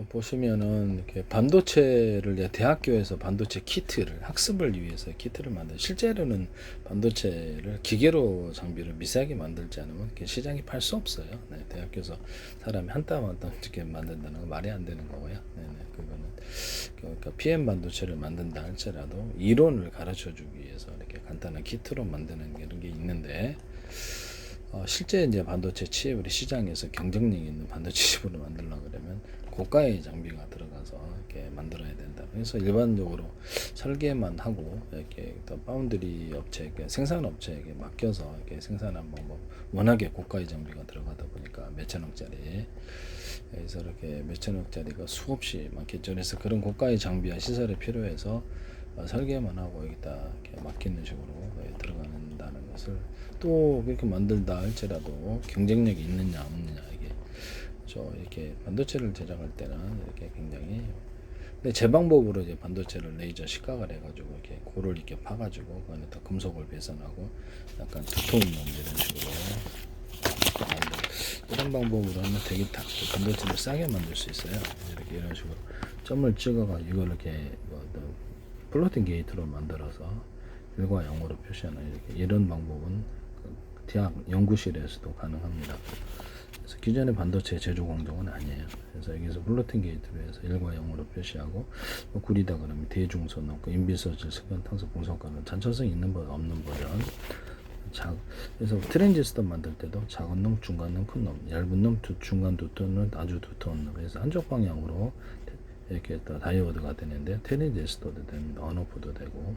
보시면은 이렇게 반도체를 이제 대학교에서 반도체 키트를 학습을 위해서 키트를 만든 실제로는 반도체를 기계로 장비를 미세하게 만들지 않으면 이렇게 시장에 팔 수 없어요. 네, 대학교에서 사람이 한 땀 한 땀 이렇게 만든다는 건 말이 안 되는 거고요. 네네, 그거는 그러니까 PM 반도체를 만든다 할지라도 이론을 가르쳐 주기 위해서 이렇게 간단한 키트로 만드는 이런 게 있는데 실제 이제 반도체 칩을 시장에서 경쟁력 있는 반도체 칩으로 만들려고 그러면 고가의 장비가 들어가서 이렇게 만들어야 된다. 그래서 일반적으로 설계만 하고 이렇게 또 파운드리 업체, 생산 업체에게 맡겨서 이렇게 생산한 방법. 워낙에 고가의 장비가 들어가다 보니까 몇천억짜리. 그래서 이렇게 몇천억짜리가 수없이 많겠죠. 그래서 그런 고가의 장비와 시설이 필요해서 설계만 하고 여기다 이렇게 맡기는 식으로 들어간다는 것을 또 그렇게 만들다 할지라도 경쟁력이 있느냐 없느냐 이게 이렇게 반도체를 제작할 때는 이렇게 굉장히 근데 제 방법으로 이제 반도체를 레이저 식각을 해가지고 이렇게 고를 이렇게 파가지고 그 안에 다 금속을 배선하고 약간 두터운 놈 이런 식으로 이런 방법으로 하면 되게 다 반도체를 싸게 만들 수 있어요. 이렇게 이런 식으로 점을 찍어가 이걸 이렇게 플로팅 게이트로 만들어서 1과 0으로 표시하는 이런 방법은 대학 연구실에서도 가능합니다. 그래서 기존의 반도체 제조 공정은 아니에요. 그래서 여기서 플로팅 게이트로 해서 1과 0으로 표시하고 구리다 그러면 대중선 넣고 인비서질 스견 탄소 공성가는 잔철성 있는 버 없는 버전. 그래서 트랜지스터 만들 때도 작은 놈, 중간 놈, 큰 놈, 얇은 놈, 중간 두터운 놈, 아주 두터운 놈. 그래서 한쪽 방향으로 이렇게 또 다이오드가 되는데 트랜지스터도 됩니다. 언오프도 되고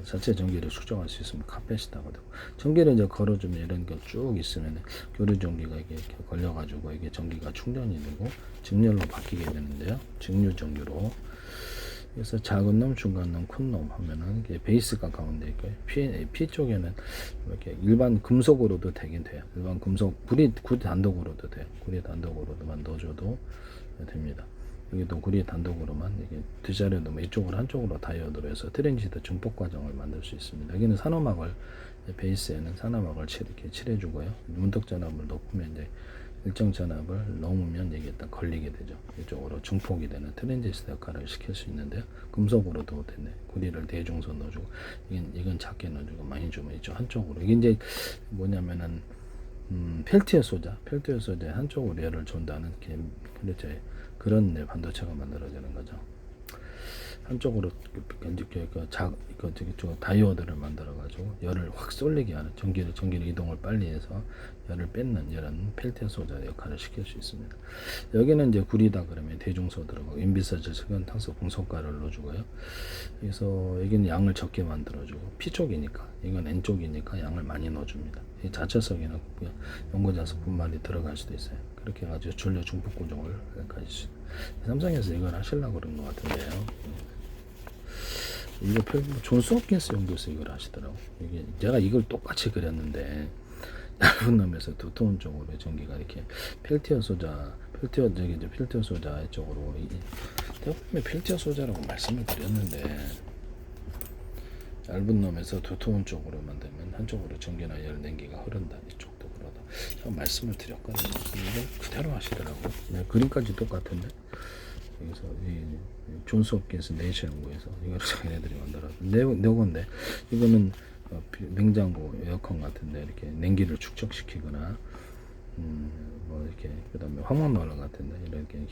자체 전기를 수정할 수 있으면 카패시터가 되고 전기를 이제 걸어주면 이런 게 쭉 있으면 교류 전기가 이게 이렇게 걸려가지고 이게 전기가 충전이 되고 직렬로 바뀌게 되는데요. 직류 전기로. 그래서 작은 놈, 중간 놈, 큰 놈 하면은 이게 베이스가 가운데 있고요. P 쪽에는 이렇게 일반 금속으로도 되긴 돼요. 일반 금속 구리 단독으로도 돼요. 구리 단독으로도만 넣어줘도 됩니다. 여기도 구리 단독으로만 이게 뒷자리에 놓으면 이쪽으로 한쪽으로 다이오드로 해서 트랜지스터 증폭 과정을 만들 수 있습니다. 여기는 산호막을 베이스에는 산호막을 이렇게 칠해주고요. 문득 전압을 높으면 이제 일정 전압을 넘으면 이게 딱 걸리게 되죠. 이쪽으로 증폭이 되는 트랜지스터 역할을 시킬 수 있는데요. 금속으로도 되네. 구리를 대중선 넣어주고 이건 작게 넣어주고 많이 주면 이쪽 한쪽으로 이게 이제 뭐냐면은 펠티어 소자 한쪽으로 열을 준다는 그렇죠. 그런 반도체가 만들어지는 거죠. 한쪽으로 다이오드를 만들어 가지고 열을 확 쏠리게 하는 전기를 이동을 빨리 해서 열을 뺏는 이런 펠티어 소자 역할을 시킬 수 있습니다. 여기는 이제 구리다 그러면 대중소 들어가고 인비서질 스견 탄소 공성가를 넣어주고요. 그래서 여기는 양을 적게 만들어주고 P 쪽이니까 이건 N 쪽이니까 양을 많이 넣어줍니다. 이 자체석에는 연고자석 분말이 들어갈 수도 있어요. 그렇게 해가지고 전류 중폭 구종을 가질 수 있어요. 삼성에서 이걸 하시려고 그런 것 같은데요. 이거 존스 홉킨스 연구소 이걸 하시더라고. 이게 제가 이걸 똑같이 그렸는데 얇은 놈에서 두터운 쪽으로 전기가 이렇게 펠티어 소자 쪽으로 제가 펠티어 소자라고 말씀을 드렸는데 얇은 놈에서 두터운 쪽으로 만들면 한쪽으로 전기나 열 냉기가 흐른다. 이쪽도 그러다. 제가 말씀을 드렸거든요. 이걸 그대로 하시더라고. 그림까지 똑같은데. 여기서 이 존스 홉킨스 네이처 연구에서 이거를 자기네들이 만들어서 내건데 이거는 냉장고 에어컨 같은데 이렇게 냉기를 축적시키거나 뭐 이렇게 그다음에 화목난로 같은데 이렇게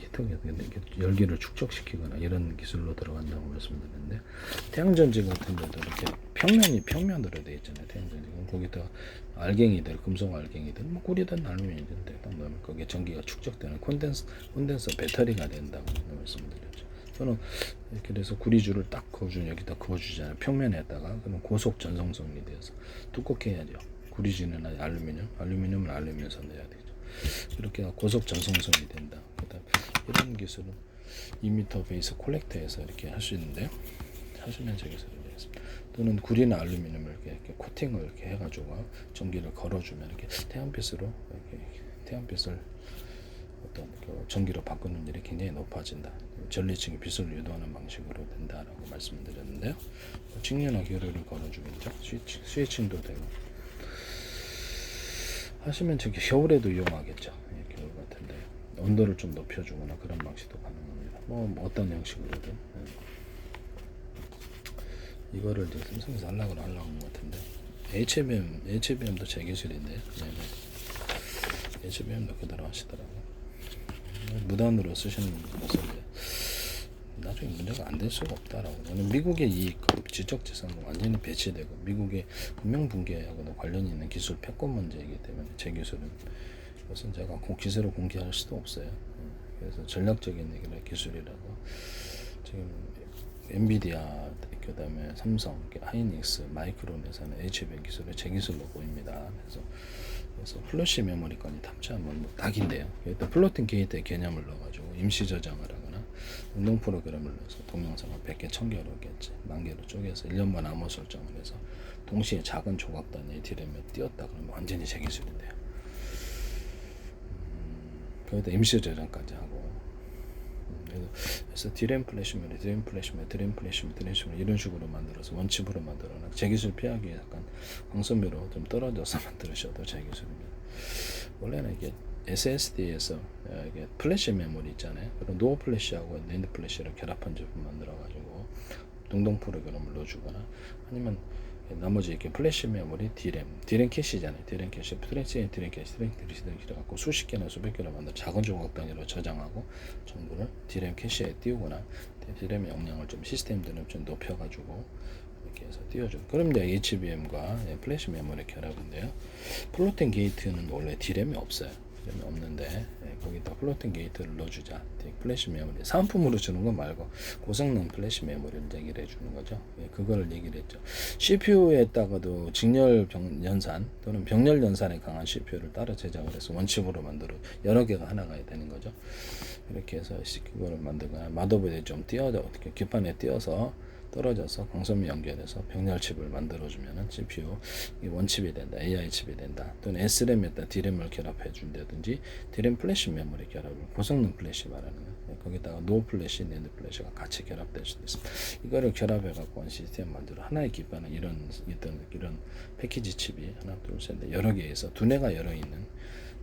열기를 축적시키거나 이런 기술로 들어간다고 말씀드렸는데 태양전지 같은데도 이렇게 평면으로 되어 있잖아요. 태양전지는 거기다 알갱이들 금속 알갱이들 뭐 구리든 알루미늄이든 딱 넣으면 거기에 전기가 축적되는 콘덴서 배터리가 된다고 말씀드렸죠. 저는 이렇게 돼서 구리줄을 딱 그어주는 여기다 그어주잖아요. 평면에다가 그럼 고속 전송성이 되어서 두껍게 해야죠. 구리줄이나 알루미늄은 알루미늄선 넣어야 되죠. 이렇게 고속 전송성이 된다. 그다음 이런 기술은 2m 베이스 콜렉터에서 이렇게 할 수 있는데요. 하시면 저기서 되겠습니다. 또는 구리나 알루미늄을 이렇게 코팅을 이렇게 해가지고 전기를 걸어주면 이렇게 태양빛을 어떤 전기로 바꾸는 일이 굉장히 높아진다. 전리층이 빛을 유도하는 방식으로 된다라고 말씀드렸는데요. 직류나 교류를 걸어주겠죠. 스위칭도 되고. 하시면 저기 겨울에도 이용하겠죠. 겨울 같은데 온도를 좀 높여주거나 그런 방식도 가능합니다. 뭐 어떤 형식으로든. 이거를 이제 삼성에서 하려고 한 것 같은데 HBM도 제 기술인데 HBM도 그대로 하시더라고요. 무단으로 쓰시는 것은 나중에 문제가 안 될 수가 없다라고. 저는 미국의 이 지적재산은 완전히 배치되고 미국의 금융붕괴하고도 관련이 있는 기술 패권 문제이기 때문에 제 기술은 그것은 제가 기술을 공개할 수도 없어요. 그래서 전략적인 기술이라고 지금 엔비디아 그다음에 삼성, 하이닉스, 마이크론에서는 HBM 기술을 제 기술로 보입니다. 그래서 플래시 메모리권이 탑재하면 딱인데요. 일단 플로팅 게이트의 개념을 넣어가지고 임시 저장을 하거나 운동 프로그램을 넣어서 동영상을 100개, 1000개로 겠지 10,000개로 쪼개서 1년만 암호 설정을 해서 동시에 작은 조각 단위의 D램에 띄웠다 그러면 완전히 제 기술인데요. 거기다 임시 저장까지 하고. 그래서 디램 플래시메모리, 디램 플래시메모리, 디램 플래시메모리, 디램 플래시메모리 이런 식으로 만들어서 원칩으로 만들어놔. 제 기술 피하기 위해 약간 광선배로 좀 떨어져서 만들으셔도 제 기술입니다. 원래는 이게 SSD에서 이게 플래시 메모리 있잖아요. 그런 노어 플래시하고 낸드 플래시를 결합한 제품 만들어가지고 동동 프로그램을 넣어주거나 아니면 나머지 이렇게 플래시 메모리 디램 캐시잖아요. 디램 캐시, 디램 캐시 갖고 수십 개나 수백 개를 만들어 작은 조각 단위로 저장하고 전부를 디램 캐시에 띄우거나 디램의 용량을 좀 시스템들은 좀 높여가지고 이렇게 해서 띄워줘. 그럼 이제 HBM과 플래시 메모리 결합인데요. 플로팅 게이트는 원래 디램이 없어요. 디램이 없는데 거기다 플로팅 게이트를 넣어주자. 플래시 메모리 사은품으로 주는 거 말고 고성능 플래시 메모리를 얘기를 해주는 거죠. 그거를 얘기를 했죠. CPU에다가도 직렬 연산 또는 병렬 연산에 강한 CPU를 따로 제작을 해서 원칩으로 만들어 여러 개가 하나가 되는 거죠. 이렇게 해서 그거를 만들거나 마더보드에 좀 띄어져 어떻게 기판에 띄어서 떨어져서 광선미 연결해서 병렬 칩을 만들어주면은 CPU 원칩이 된다, AI 칩이 된다, 또는 SRAM에다 D램을 결합해 준다든지 D램 플래시 메모리 결합을 고성능 플래시 말하는 거예요. 거기다가 노 플래시, 낸드 플래시가 같이 결합될 수도 있습니다. 이거를 결합해 갖고 한 시스템 만들어 하나의 기판은 이런 패키지 칩이 하나, 둘, 셋, 넷 여러 개에서 두뇌가 여러 있는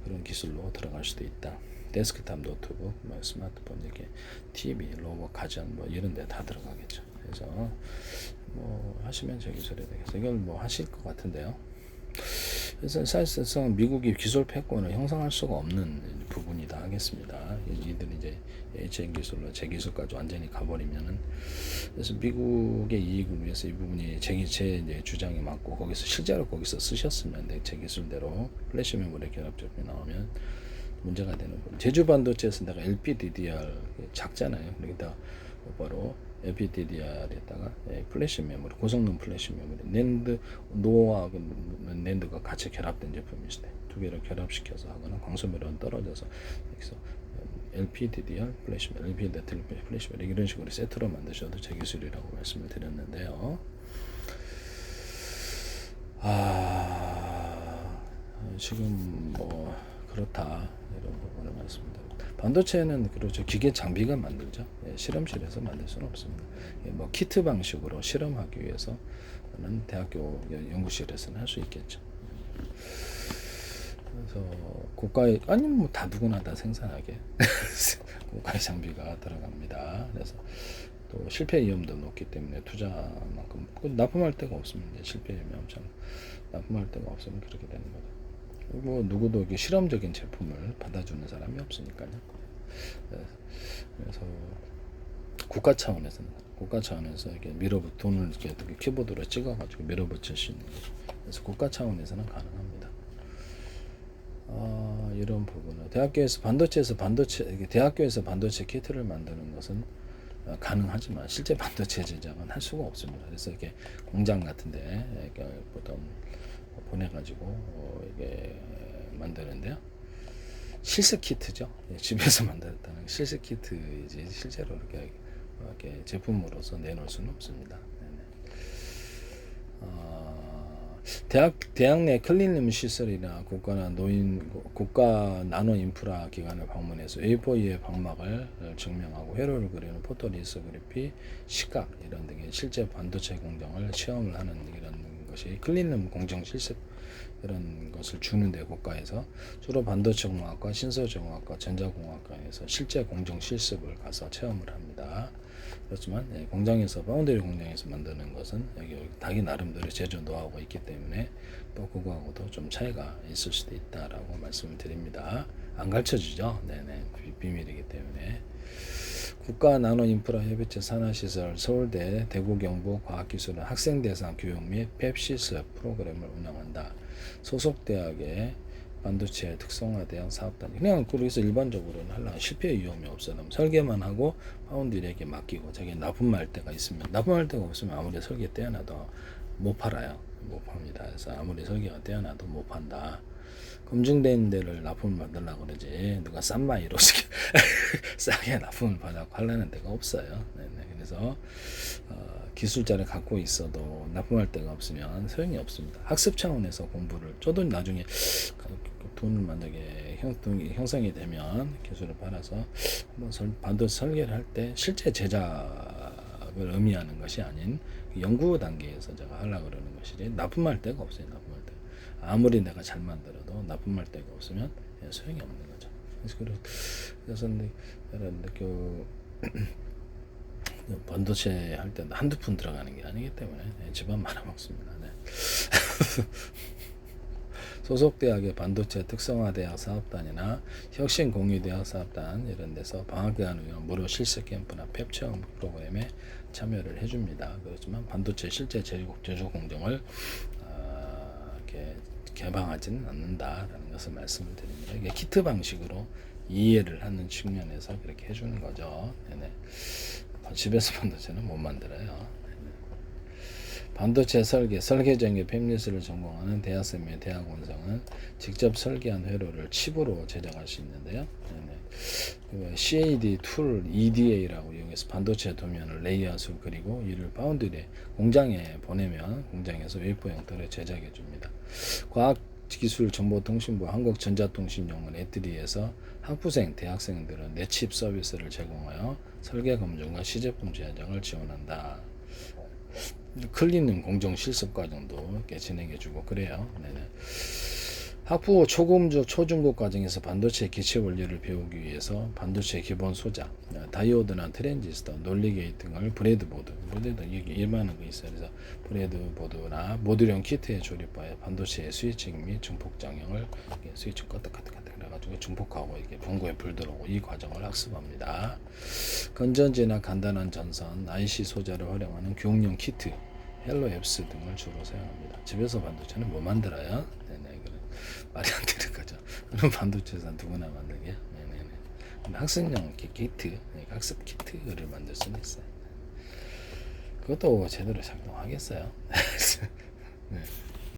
그런 기술로 들어갈 수도 있다. 데스크탑 노트북, 스마트폰 이렇게 TV, 로봇, 가전 이런 데 다 들어가겠죠. 그래서 하시면 제 기술이 되겠어요. 이건 하실 것 같은데요. 그래서 사실상 미국이 기술 패권을 형성할 수가 없는 부분이다 하겠습니다. 이들이 이제 HN 기술로 제 기술까지 완전히 가버리면은 그래서 미국의 이익을 위해서 이 부분이 제 이제 주장이 맞고 실제로 거기서 쓰셨으면 제 기술대로 플래시 메모리 결합 제품이 나오면 문제가 되는 부분. 제주 반도체에서 내가 LPDDR 작잖아요. 그러니까 바로 LPDDR에다가 플래시 메모리, 고성능 플래시 메모리, 낸드, 노와 낸드가 같이 결합된 제품이시대. 두 개를 결합시켜서 하거나 광선미로 떨어져서 여기서 LPDDR 플래시 메모리, LPDDR 플래시 메모리 이런 식으로 세트로 만드셔도 제 기술이라고 말씀을 드렸는데요. 지금 그렇다 이런 부분을 말씀드립니다. 반도체는 그렇죠. 기계 장비가 만들죠. 실험실에서 만들 수는 없습니다. 키트 방식으로 실험하기 위해서는 대학교 연구실에서는 할 수 있겠죠. 그래서 고가의 다 누구나 다 생산하게 고가의 장비가 들어갑니다. 그래서 또 실패 위험도 높기 때문에 투자만큼 납품할 데가 없습니다. 실패 위험이 엄청 납품할 데가 없으면 그렇게 되는 거죠. 그리고 누구도 이게 실험적인 제품을 받아주는 사람이 없으니까요. 그래서 국가 차원에서 이렇게 돈을 이렇게 키보드로 찍어가지고 밀어붙일 수 있는 거죠. 그래서 국가 차원에서는 가능합니다. 이런 부분은 대학교에서 반도체 키트를 만드는 것은 가능하지만 실제 반도체 제작은 할 수가 없습니다. 그래서 이렇게 공장 같은데 보통 보내가지고 이게 만드는데요. 실습 키트죠. 집에서 만들었다는 실습 키트이지 실제로 이렇게 제품으로서 내놓을 수는 없습니다. 대학 내 클린룸 시설이나 국가 나노 인프라 기관을 방문해서 A4E의 방막을 증명하고 회로를 그리는 포토리스그래피, 시각 이런 등의 실제 반도체 공정을 시험을 하는 이런 것이 클린룸 공정 실습 이런 것을 주는데 국가에서 주로 반도체 공학과, 신소재 공학과, 전자공학과에서 실제 공정 실습을 가서 체험을 합니다. 그렇지만 공장에서 파운드리 공장에서 만드는 것은 여기 자기 나름대로 제조 노하우가 있기 때문에 또 그거하고도 좀 차이가 있을 수도 있다라고 말씀을 드립니다. 안 가르쳐 주죠. 네네, 비밀이기 때문에. 국가 나노 인프라 협의체 산하시설 서울대 대구경북 과학기술원 학생 대상 교육 및 펩시스 프로그램을 운영한다. 소속 대학의 반도체 특성화 대학 사업단 그냥 그래서 일반적으로는 하려면 실패 위험이 없어. 설계만 하고 파운드리에게 맡기고 자기 납품할 때가 있으면 납품할 데가 없으면 아무리 설계 떼어놔도 못 팔아요. 못 팝니다. 그래서 아무리 설계가 떼어놔도 못 판다. 검증된 데를 납품을 받으려고 그러지 누가 싼 마이로 싸게 납품을 받아고 하려는 데가 없어요. 네네. 그래서 기술자를 갖고 있어도 납품할 데가 없으면 소용이 없습니다. 학습 차원에서 공부를 저도 나중에 돈을 만약에 형성이 되면 기술을 팔아서 한번 반도체 설계를 할 때 실제 제작을 의미하는 것이 아닌 연구 단계에서 제가 하려고 그러는 것이지 납품할 데가 없어요. 납품할 때 아무리 내가 잘 만들어도 납품할 데가 없으면 소용이 없는 거죠. 그래서 여러분들 반도체 할 때 한두 푼 들어가는 게 아니기 때문에 집안 말아먹습니다. 네. 소속 대학의 반도체 특성화 대학 사업단이나 혁신 공유 대학 사업단 이런 데서 방학 기간을 위한 무료 실습 캠프나 펩 체험 프로그램에 참여를 해줍니다. 그렇지만 반도체 실제 제조 공정을 이렇게 개방하지는 않는다라는 것을 말씀을 드립니다. 이게 키트 방식으로 이해를 하는 측면에서 그렇게 해주는 거죠. 네네. 집에서 반도체는 못 만들어요. 반도체 설계적인 팹리스를 전공하는 대학생 및 대학원생은 직접 설계한 회로를 칩으로 제작할 수 있는데요. CAD 툴 EDA라고 이용해서 반도체 도면을 레이아웃을 그리고 이를 파운드리에 공장에 보내면 공장에서 웨이퍼 형태로 제작해 줍니다. 과학기술정보통신부 한국전자통신연구원 애트리에서 학부생, 대학생들은 내칩 서비스를 제공하여 설계 검증과 시제품 제작을 지원한다. 클리닝 공정 실습 과정도 이렇게 진행해주고 그래요. 네네. 학부 초중급 과정에서 반도체 기체 원리를 배우기 위해서 반도체 기본 소자, 다이오드나 트랜지스터, 논리 게이트 등을 브레드보드 이게 일반한 거 있어요. 그래서 브레드보드나 모듈형 키트에 조립하여 반도체의 스위칭 및 증폭 장형을 스위칭 껐다갔다 해가지고 증폭하고 이렇게 분구에 불 들어오고 이 과정을 학습합니다. 건전지나 간단한 전선, IC 소자를 활용하는 교육용 키트, 헬로 앱스 등을 주로 사용합니다. 집에서 반도체는 못 만들어요. 네네, 말이 안 되는 거죠. 그럼 반도체에서 누구나 만들게. 네네네. 학습용 키트, 학습 키트를 만들 수는 있어요. 그것도 제대로 작동하겠어요. 네.